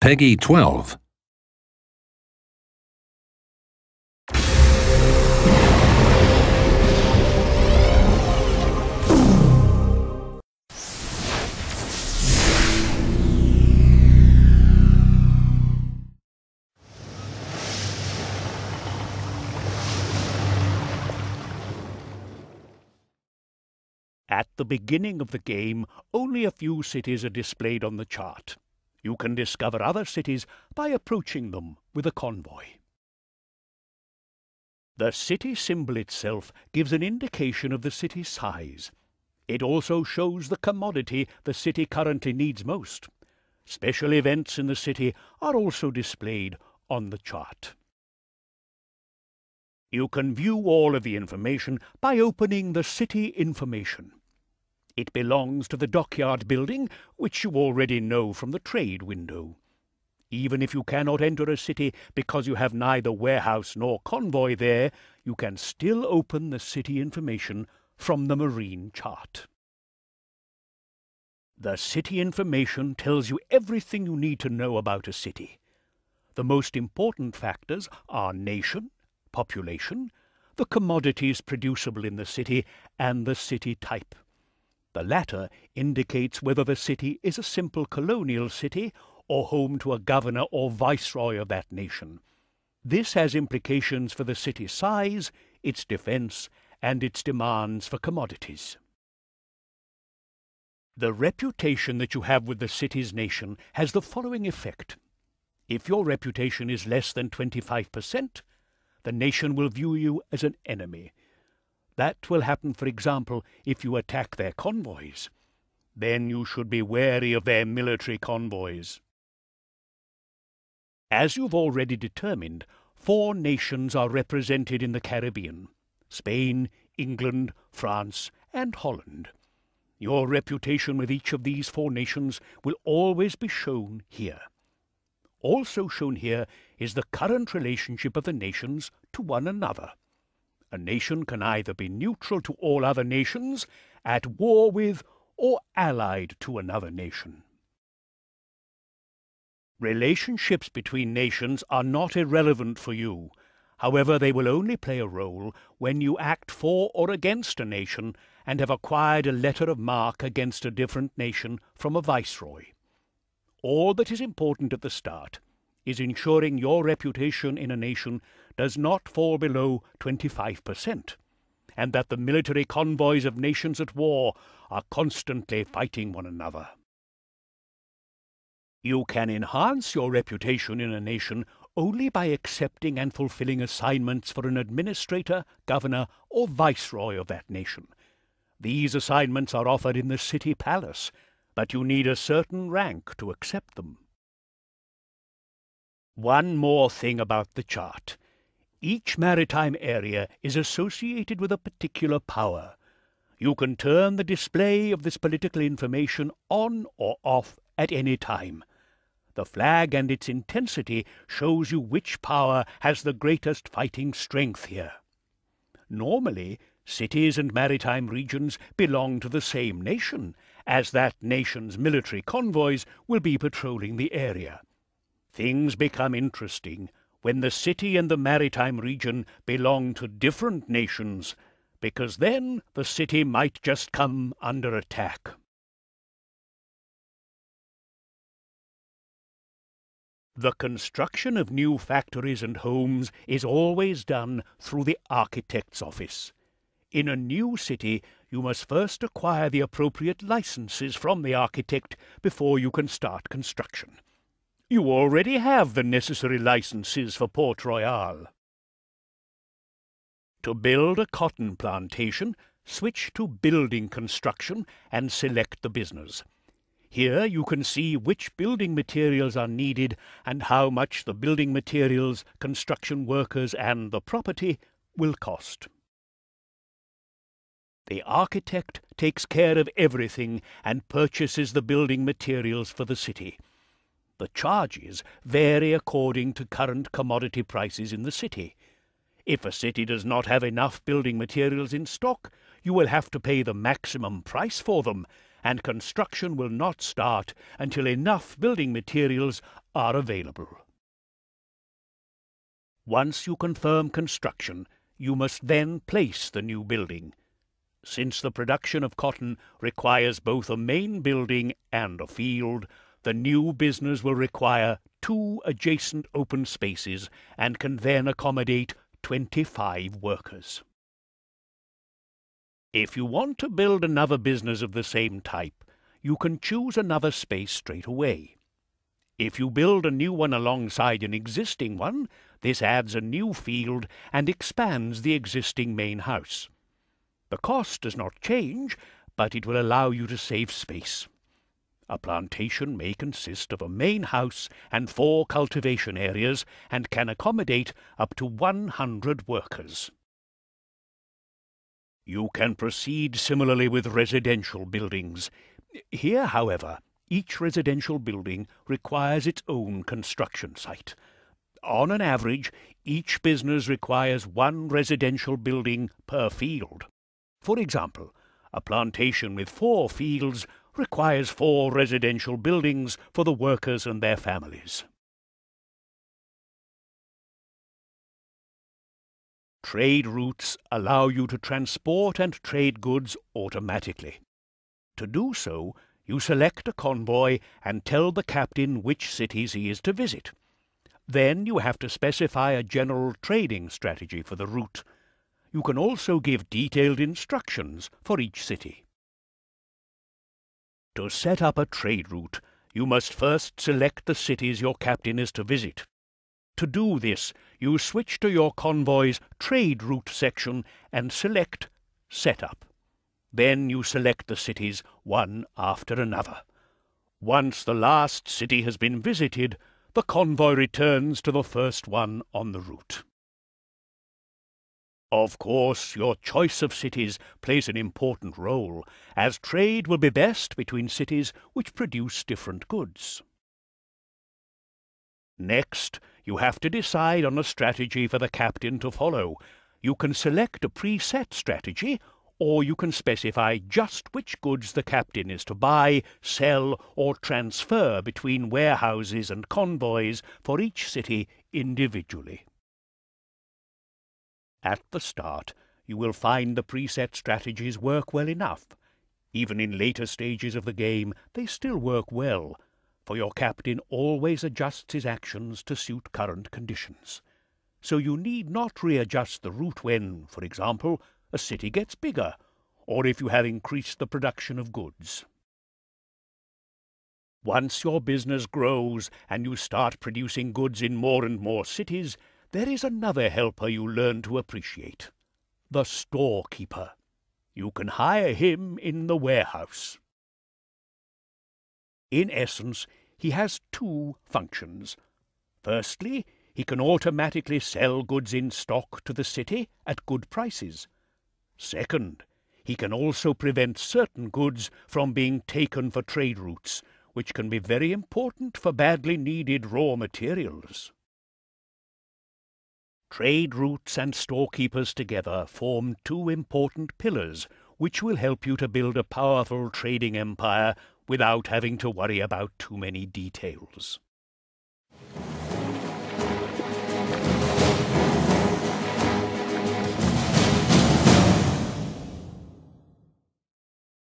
Peggy 12. At the beginning of the game, only a few cities are displayed on the chart. You can discover other cities by approaching them with a convoy. The city symbol itself gives an indication of the city's size. It also shows the commodity the city currently needs most. Special events in the city are also displayed on the chart. You can view all of the information by opening the City Information. It belongs to the dockyard building, which you already know from the trade window. Even if you cannot enter a city because you have neither warehouse nor convoy there, you can still open the City Information from the marine chart. The City Information tells you everything you need to know about a city. The most important factors are nation, population, the commodities producible in the city, and the city type. The latter indicates whether the city is a simple colonial city or home to a governor or viceroy of that nation. This has implications for the city's size, its defense, and its demands for commodities. The reputation that you have with the city's nation has the following effect. If your reputation is less than 25%, the nation will view you as an enemy. That will happen, for example, if you attack their convoys. Then you should be wary of their military convoys. As you've already determined, 4 nations are represented in the Caribbean: Spain, England, France, and Holland. Your reputation with each of these 4 nations will always be shown here. Also shown here is the current relationship of the nations to one another. A nation can either be neutral to all other nations, at war with, or allied to another nation. Relationships between nations are not irrelevant for you. However, they will only play a role when you act for or against a nation and have acquired a letter of marque against a different nation from a viceroy. All that is important at the start is ensuring your reputation in a nation does not fall below 25%, and that the military convoys of nations at war are constantly fighting one another. You can enhance your reputation in a nation only by accepting and fulfilling assignments for an administrator, governor, or viceroy of that nation. These assignments are offered in the city palace, but you need a certain rank to accept them. One more thing about the chart. Each maritime area is associated with a particular power. You can turn the display of this political information on or off at any time. The flag and its intensity shows you which power has the greatest fighting strength here. Normally, cities and maritime regions belong to the same nation, as that nation's military convoys will be patrolling the area. Things become interesting when the city and the maritime region belong to different nations, because then the city might just come under attack. The construction of new factories and homes is always done through the architect's office. In a new city, you must first acquire the appropriate licenses from the architect before you can start construction. You already have the necessary licenses for Port Royale. To build a cotton plantation, switch to Building Construction and select the business. Here you can see which building materials are needed and how much the building materials, construction workers, and the property will cost. The architect takes care of everything and purchases the building materials for the city. The charges vary according to current commodity prices in the city. If a city does not have enough building materials in stock, you will have to pay the maximum price for them, and construction will not start until enough building materials are available. Once you confirm construction, you must then place the new building. Since the production of cotton requires both a main building and a field, the new business will require 2 adjacent open spaces and can then accommodate 25 workers. If you want to build another business of the same type, you can choose another space straight away. If you build a new one alongside an existing one, this adds a new field and expands the existing main house. The cost does not change, but it will allow you to save space. A plantation may consist of a main house and 4 cultivation areas and can accommodate up to 100 workers. You can proceed similarly with residential buildings. Here, however, each residential building requires its own construction site. On an average, each business requires 1 residential building per field. For example, a plantation with 4 fields requires 4 residential buildings for the workers and their families. Trade routes allow you to transport and trade goods automatically. To do so, you select a convoy and tell the captain which cities he is to visit. Then you have to specify a general trading strategy for the route. You can also give detailed instructions for each city. To set up a trade route, you must first select the cities your captain is to visit. To do this, you switch to your convoy's Trade Route section and select Setup. Then you select the cities one after another. Once the last city has been visited, the convoy returns to the first one on the route. Of course, your choice of cities plays an important role, as trade will be best between cities which produce different goods. Next, you have to decide on a strategy for the captain to follow. You can select a preset strategy, or you can specify just which goods the captain is to buy, sell, or transfer between warehouses and convoys for each city individually. At the start, you will find the preset strategies work well enough. Even in later stages of the game, they still work well, for your captain always adjusts his actions to suit current conditions. So you need not readjust the route when, for example, a city gets bigger, or if you have increased the production of goods. Once your business grows and you start producing goods in more and more cities, there is another helper you learn to appreciate: the storekeeper. You can hire him in the warehouse. In essence, he has 2 functions. Firstly, he can automatically sell goods in stock to the city at good prices. Second, he can also prevent certain goods from being taken for trade routes, which can be very important for badly needed raw materials. Trade routes and storekeepers together form 2 important pillars, which will help you to build a powerful trading empire without having to worry about too many details.